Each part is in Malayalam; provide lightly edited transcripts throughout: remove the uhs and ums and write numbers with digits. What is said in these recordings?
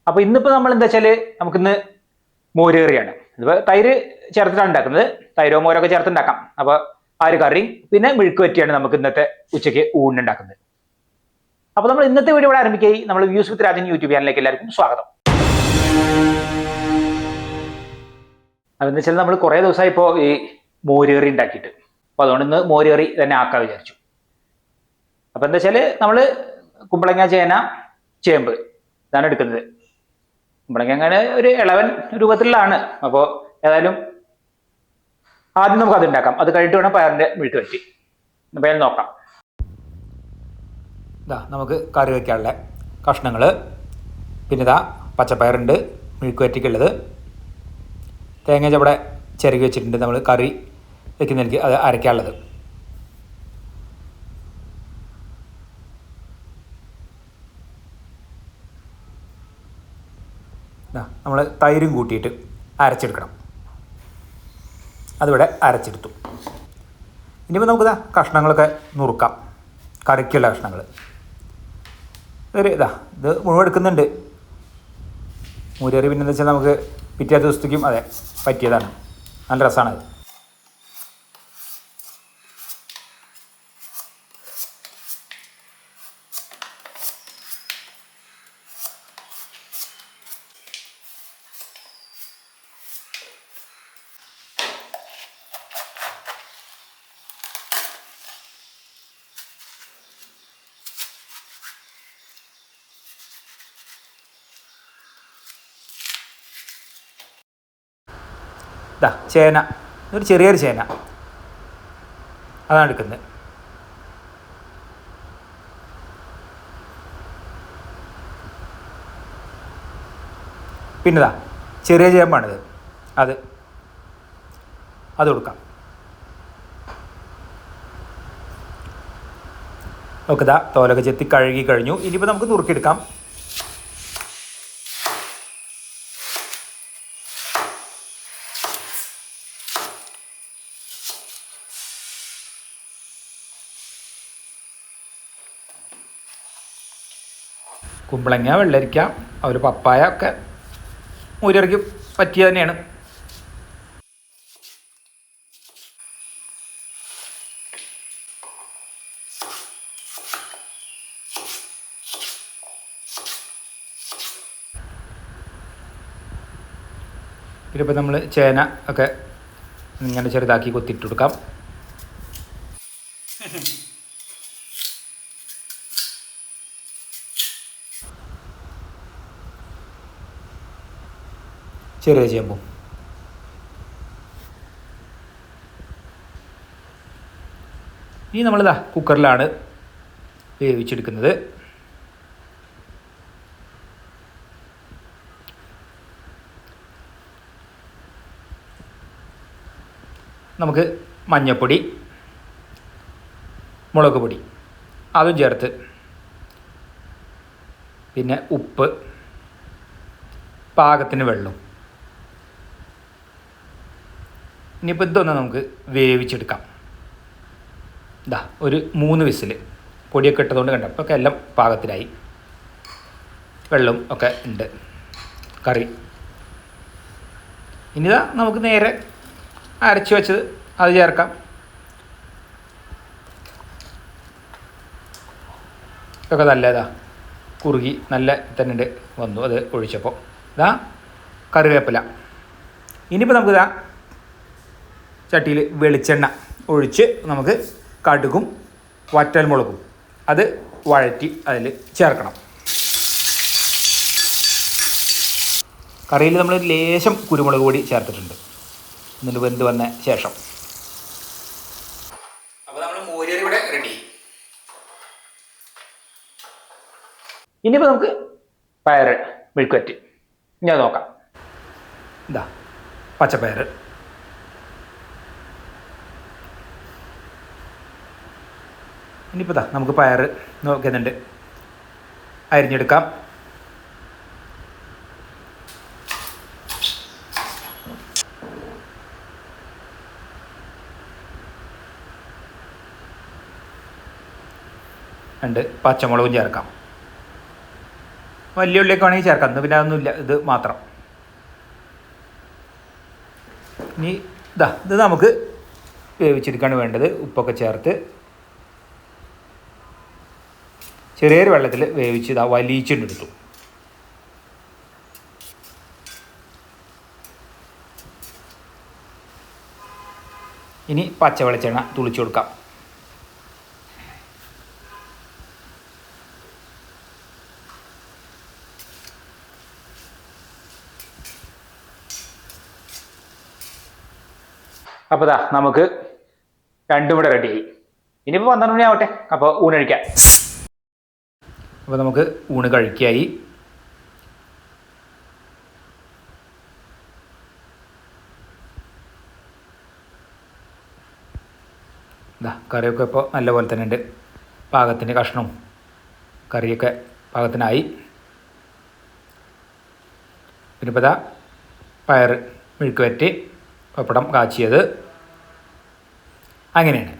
അപ്പോൾ ഇന്നിപ്പോൾ നമ്മൾ എന്താ വെച്ചാൽ നമുക്കിന്ന് മോരുകറിയാണ്. ഇതിപ്പോൾ തൈര് ചേർത്തിട്ടാണ് ഉണ്ടാക്കുന്നത്. തൈരോ മോരൊക്കെ ചേർത്തുണ്ടാക്കാം. അപ്പോൾ ആ ഒരു കറിയും പിന്നെ മെഴുക്ക് വരട്ടിയാണ് നമുക്ക് ഇന്നത്തെ ഉച്ചയ്ക്ക് ഊണിനുണ്ടാക്കുന്നത്. അപ്പോൾ നമ്മൾ ഇന്നത്തെ വീഡിയോ ഇവിടെ ആരംഭിക്കുകയും നമ്മൾ വ്യൂസ് വിത്ത് രാജൻ യൂട്യൂബ് ചാനലിലേക്ക് എല്ലാവർക്കും സ്വാഗതം. അതെന്ന് വെച്ചാൽ നമ്മൾ കുറേ ദിവസമായി ഇപ്പോൾ ഈ മോരുകറി ഉണ്ടാക്കിയിട്ട്, അപ്പോൾ അതുകൊണ്ട് ഇന്ന് മോരുകറി തന്നെ ആക്കാൻ വിചാരിച്ചു. അപ്പോൾ എന്താ വെച്ചാൽ നമ്മൾ കുമ്പളങ്ങ, ചേന, ചേമ്പ് ഇതാണ് എടുക്കുന്നത്. കുമ്പളങ്ങ അങ്ങനെ ഒരു ഇളവൻ രൂപത്തിലുള്ളതാണ്. അപ്പോൾ ഏതായാലും ആദ്യം നമുക്ക് അത് ഉണ്ടാക്കാം. അത് കഴിഞ്ഞിട്ട് വേണം പയറിൻ്റെ മെഴുക്ക് വരട്ടി. അപ്പോൾ അത് നോക്കാം. ഇതാ നമുക്ക് കറി വയ്ക്കാനുള്ള കഷ്ണങ്ങൾ. പിന്നെ ഇതാ പച്ചപ്പയറുണ്ട് മെഴുക്ക് വരട്ടിക്കുള്ളത്. തേങ്ങ ചവിടെ ചിരകി വെച്ചിട്ടുണ്ട് നമ്മൾ കറി വയ്ക്കുന്നതിലേക്ക് അത് അരയ്ക്കാനുള്ളത്. നമ്മൾ തൈരും കൂട്ടിയിട്ട് അരച്ചെടുക്കണം. അതിവിടെ അരച്ചെടുത്തു. ഇനിയിപ്പോൾ നമുക്കിതാ കഷ്ണങ്ങളൊക്കെ നുറുക്കാം. കറിക്കുള്ള കഷ്ണങ്ങൾ ഒരു ഇത് മുഴുവൻ എടുക്കുന്നുണ്ട്. മോരുകറി പിന്നെന്താ വെച്ചാൽ നമുക്ക് പിറ്റേ ദിവസത്തേക്കും അതെ പറ്റിയതാണ്. നല്ല രസമാണത്. ഇതാ ചേന, ഒരു ചെറിയൊരു ചേന അതാണ് എടുക്കുന്നത്. പിന്നെതാ ചെറിയ ചേമ്പാണിത്, അത് കൊടുക്കാം. ഓക്കെ, ഇതാ തോലൊക്കെ ചെത്തി കഴുകി കഴിഞ്ഞു. ഇനിയിപ്പോൾ നമുക്ക് നുറുക്കിയെടുക്കാം. കുമ്പളങ്ങ, വെള്ളരിക്ക, ഒരു പപ്പായ ഒക്കെ മോരുകറിക്ക് പറ്റിയ തന്നെയാണ്. ഇതിപ്പോൾ നമ്മൾ ചേന ഒക്കെ ഇങ്ങനെ ചെറുതാക്കി കൊത്തിയിട്ട് കൊടുക്കാം. ചെറിയ ചേമ്പും ഇനി നമ്മളിതാ കുക്കറിലാണ് വേവിച്ചെടുക്കുന്നത്. നമുക്ക് മഞ്ഞൾപ്പൊടി, മുളക് പൊടി അതും ചേർത്ത്, പിന്നെ ഉപ്പ്, പാകത്തിന് വെള്ളം. ഇനിയിപ്പോൾ ഇതൊന്ന് നമുക്ക് വേവിച്ചെടുക്കാം. ഇതാ ഒരു 3 വിസിൽ പൊടിയൊക്കെ ഇട്ടതുകൊണ്ട് കണ്ട അപ്പോൾ ഒക്കെ എല്ലാം പാകത്തിലായി. വെള്ളം ഒക്കെ ഉണ്ട് കറി. ഇനിതാ നമുക്ക് നേരെ അരച്ച് വെച്ചത് അത് ചേർക്കാം. ഒക്കെ നല്ലതാ കുറുകി നല്ല തന്നെ വന്നു അത് ഒഴിച്ചപ്പോൾ. ഇതാ കറിവേപ്പില. ഇനിയിപ്പോൾ നമുക്കിതാ ചട്ടിയിൽ വെളിച്ചെണ്ണ ഒഴിച്ച് നമുക്ക് കടുകും വറ്റൽമുളകും അത് വഴറ്റി അതിൽ ചേർക്കണം. കറിയിൽ നമ്മൾ ലേശം കുരുമുളക് പൊടി ചേർത്തിട്ടുണ്ട് എന്നിട്ട് വെന്ത് വന്ന ശേഷം. അപ്പോൾ നമ്മൾ മോരുകറി ഇവിടെ റെഡി. ഇനിയിപ്പോൾ നമുക്ക് പയർ മെഴുക്ക് വരട്ടി ഞാൻ നോക്കാം. ഇതാ പച്ചപ്പയർ, ഇനിയിപ്പോൾ നമുക്ക് പയർ നോക്കുന്നുണ്ട് അരിഞ്ഞെടുക്കാം. രണ്ട് പച്ചമുളകും ചേർക്കാം. വലിയ ഉള്ളിയൊക്കെ വേണമെങ്കിൽ ചേർക്കാം. ഇന്ന് പിന്നെ അതൊന്നുമില്ല, ഇത് മാത്രം. ഇനി ഇത് നമുക്ക് വേവിച്ചെടുക്കാണ് വേണ്ടത്. ഉപ്പൊക്കെ ചേർത്ത് ചെറിയൊരു വെള്ളത്തിൽ വേവിച്ച് വലിച്ചിട്ടെടുത്തു. ഇനി പച്ച വെളിച്ചെണ്ണ തുളിച്ചു കൊടുക്കാം. അപ്പോൾ നമുക്ക് രണ്ടും കൂടെ റെഡിയായി. ഇനിയിപ്പോൾ 12 മണി ആവട്ടെ, അപ്പോൾ ഊണ് കഴിക്കാം. അപ്പോൾ നമുക്ക് ഊണ് കഴിക്കായി. കറിയൊക്കെ ഇപ്പോൾ നല്ല പോലെ തന്നെ ഉണ്ട്. പാകത്തിന് കഷ്ണവും കറിയൊക്കെ പാകത്തിനായി. പിന്നെ ഇപ്പോൾ പയർ മെഴുക്ക് വരട്ടി, പപ്പടം കാച്ചിയത്, അങ്ങനെയാണ്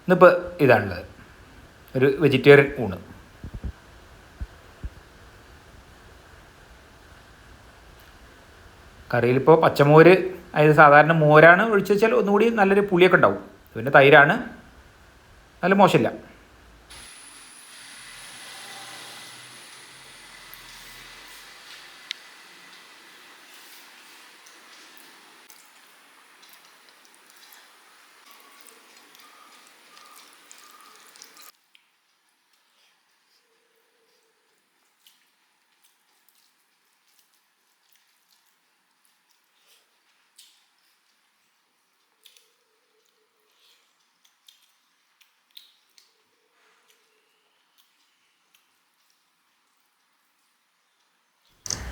ഇന്നിപ്പോൾ ഇതാണുള്ളത്. ഒരു വെജിറ്റേറിയൻ ഊണ്. കറിയിലിപ്പോൾ പച്ചമോര്, അതായത് സാധാരണ മോരാണ് ഒഴിച്ച് വെച്ചാൽ ഒന്നുകൂടി നല്ലൊരു പുളിയൊക്കെ ഉണ്ടാവും. പിന്നെ തൈരാണ്, നല്ല മോശമില്ല.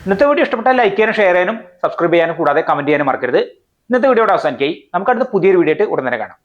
ഇന്നത്തെ വീഡിയോ ഇഷ്ടപ്പെട്ടാൽ ലൈക്ക് ചെയ്യാനും ഷെയർ ചെയ്യാനും സബ്സ്ക്രൈബ് ചെയ്യാനും കൂടാതെ കമന്റ് ചെയ്യാനും മറക്കരുത്. ഇന്നത്തെ വീഡിയോ അവസാനിക്കായി. നമുക്ക് അടുത്ത പുതിയൊരു വീഡിയോ ആയിട്ട് ഉടൻ തന്നെ കാണാം.